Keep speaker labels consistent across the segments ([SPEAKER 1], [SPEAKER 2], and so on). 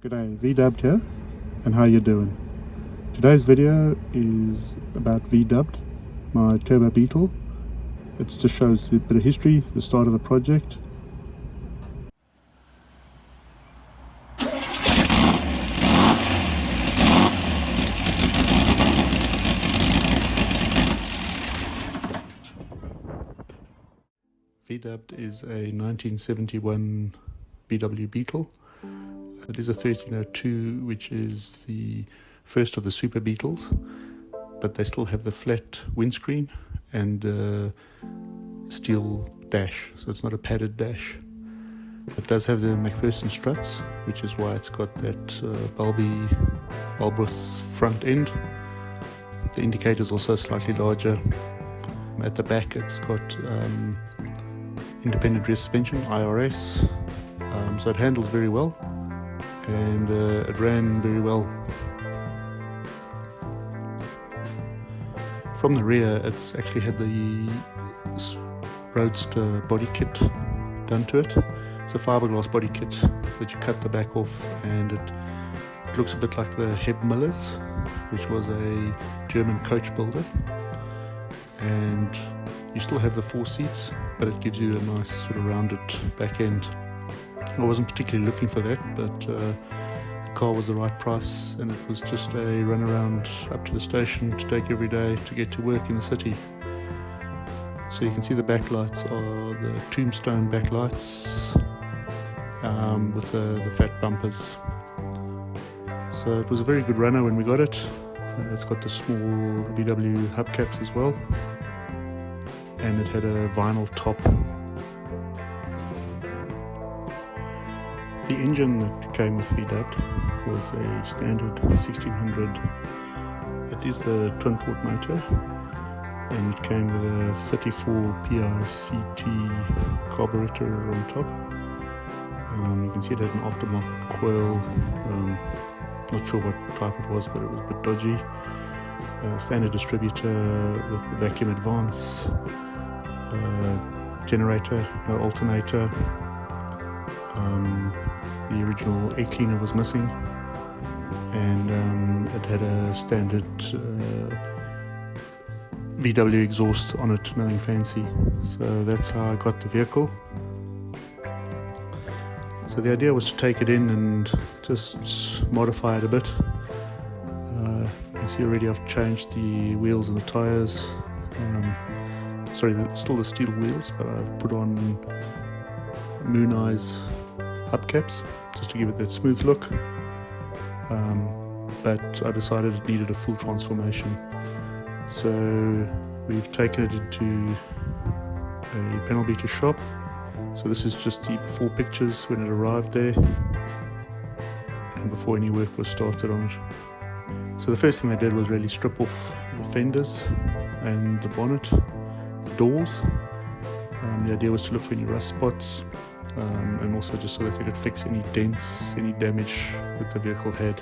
[SPEAKER 1] G'day, V-dubbed here, and how you doing? Today's video is about V-dubbed, my turbo Beetle. It just shows a bit of history, the start of the project. V-dubbed is a 1971 VW Beetle. It is a 1302, which is the first of the Super Beetles, but they still have the flat windscreen and the steel dash, so it's not a padded dash. It does have the McPherson struts, which is why it's got that bulbous front end. The indicator is also slightly larger. At the back it's got independent rear suspension, IRS, so it handles very well. And it ran very well. From the rear, it's actually had the Roadster body kit done to it. It's a fiberglass body kit that you cut the back off, and it looks a bit like the Heb Millers, which was a German coach builder. And you still have the 4 seats, but it gives you a nice sort of rounded back end. I wasn't particularly looking for that, but the car was the right price, and it was just a run around up to the station to take every day to get to work in the city. So you can see the backlights are the tombstone backlights with the fat bumpers. So it was a very good runner when we got it. It's got the small VW hubcaps as well, and it had a vinyl top. The engine that came with V-dubbed was a standard 1600. It is the twin port motor, and it came with a 34 PI CT carburetor on top. You can see it had an aftermarket coil. Not sure what type it was, but it was a bit dodgy. Standard distributor with vacuum advance, generator, no alternator. The original air cleaner was missing, and it had a standard VW exhaust on it, nothing fancy. So that's how I got the vehicle. So the idea was to take it in and just modify it a bit. You can see already I've changed the wheels and the tyres. Sorry, still the steel wheels, but I've put on Moon Eyes hubcaps just to give it that smooth look, but I decided it needed a full transformation, so we've taken it into a panel beater shop. So this is just the before pictures when it arrived there and before any work was started on it. So the first thing they did was really strip off the fenders and the bonnet, the doors. The idea was to look for any rust spots, and also just so that they could fix any dents, any damage that the vehicle had.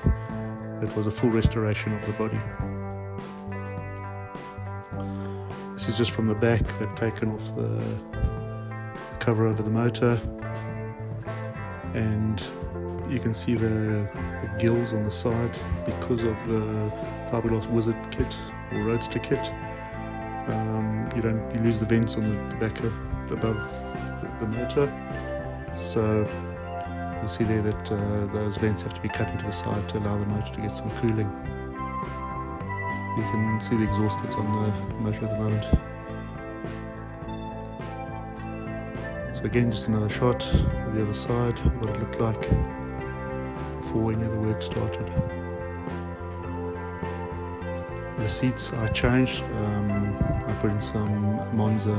[SPEAKER 1] It was a full restoration of the body. This is just from the back. They've taken off the cover over the motor, and you can see the gills on the side because of the fiberglass Wizard kit or Roadster kit. You lose the vents on the back above the motor. So you'll see there that those vents have to be cut into the side to allow the motor to get some cooling. You can see the exhaust that's on the motor at the moment. So again, just another shot of the other side, what it looked like before any of the work started. The seats I changed. I put in some Monza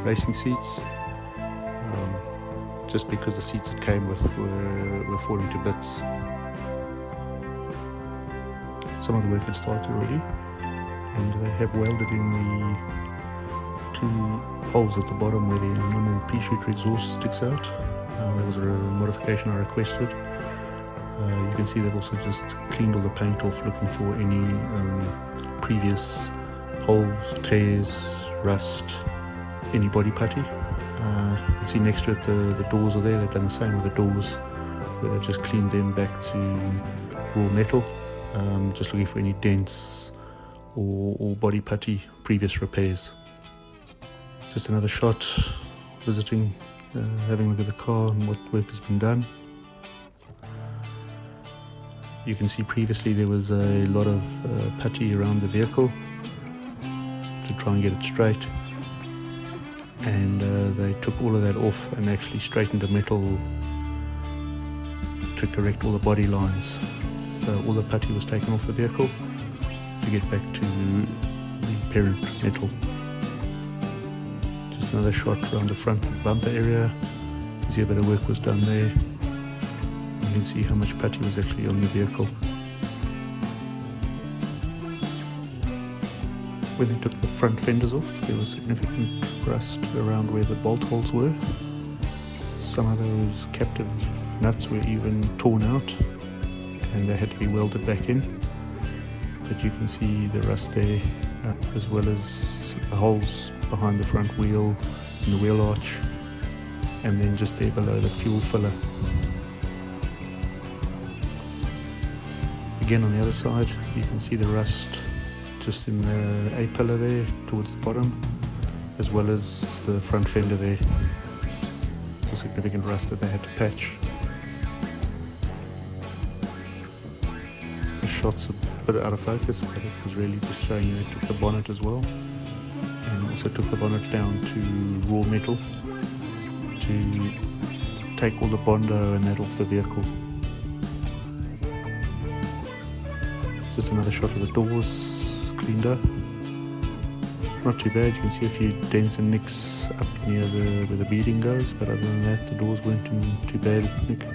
[SPEAKER 1] racing seats, just because the seats it came with were falling to bits. Some of the work had started already, and they have welded in the 2 holes at the bottom where the normal pea-shooter exhaust sticks out. That was a modification I requested. You can see they've also just cleaned all the paint off, looking for any previous holes, tears, rust, any body putty. You can see next to it the doors are there. They've done the same with the doors. where they've just cleaned them back to raw metal, just looking for any dents or body putty, previous repairs. Just another shot, visiting, having a look at the car and what work has been done. You can see previously there was a lot of putty around the vehicle to try and get it straight, and they took all of that off and actually straightened the metal to correct all the body lines. So all the putty was taken off the vehicle to get back to the parent metal. Just another shot around the front bumper area. You see a bit of work was done there. You can see how much putty was actually on the vehicle. When they took the front fenders off, there was significant rust around where the bolt holes were. Some of those captive nuts were even torn out and they had to be welded back in. But you can see the rust there, as well as the holes behind the front wheel and the wheel arch, and then just there below the fuel filler. Again on the other side, you can see the rust just in the A-pillar there towards the bottom, as well as the front fender there. A significant rust that they had to patch. The shot's a bit out of focus, but it was really just showing you they took the bonnet as well, and also took the bonnet down to raw metal to take all the Bondo and that off the vehicle. Just another shot of the doors cleaned up. Not too bad, you can see a few dents and nicks up near where the beading goes, but other than that the doors weren't in too bad a nick.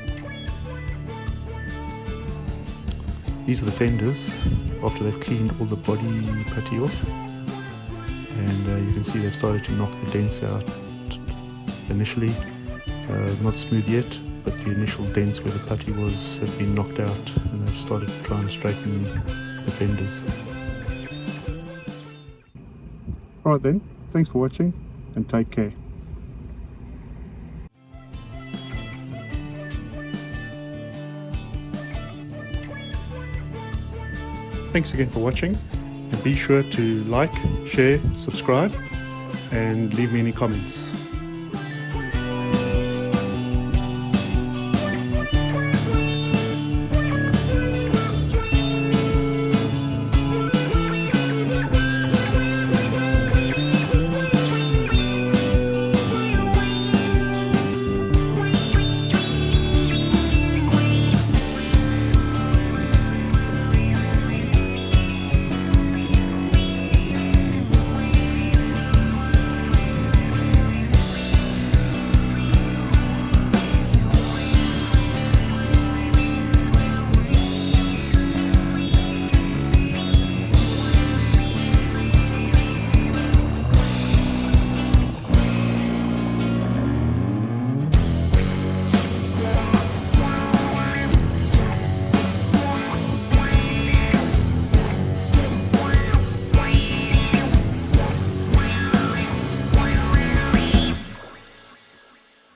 [SPEAKER 1] These are the fenders after they've cleaned all the body putty off, and you can see they've started to knock the dents out initially. Not smooth yet, but the initial dents where the putty was have been knocked out, and they've started to try and straighten the fenders. Alright then, thanks for watching and take care. Thanks again for watching, and be sure to like, share, subscribe, and leave me any comments.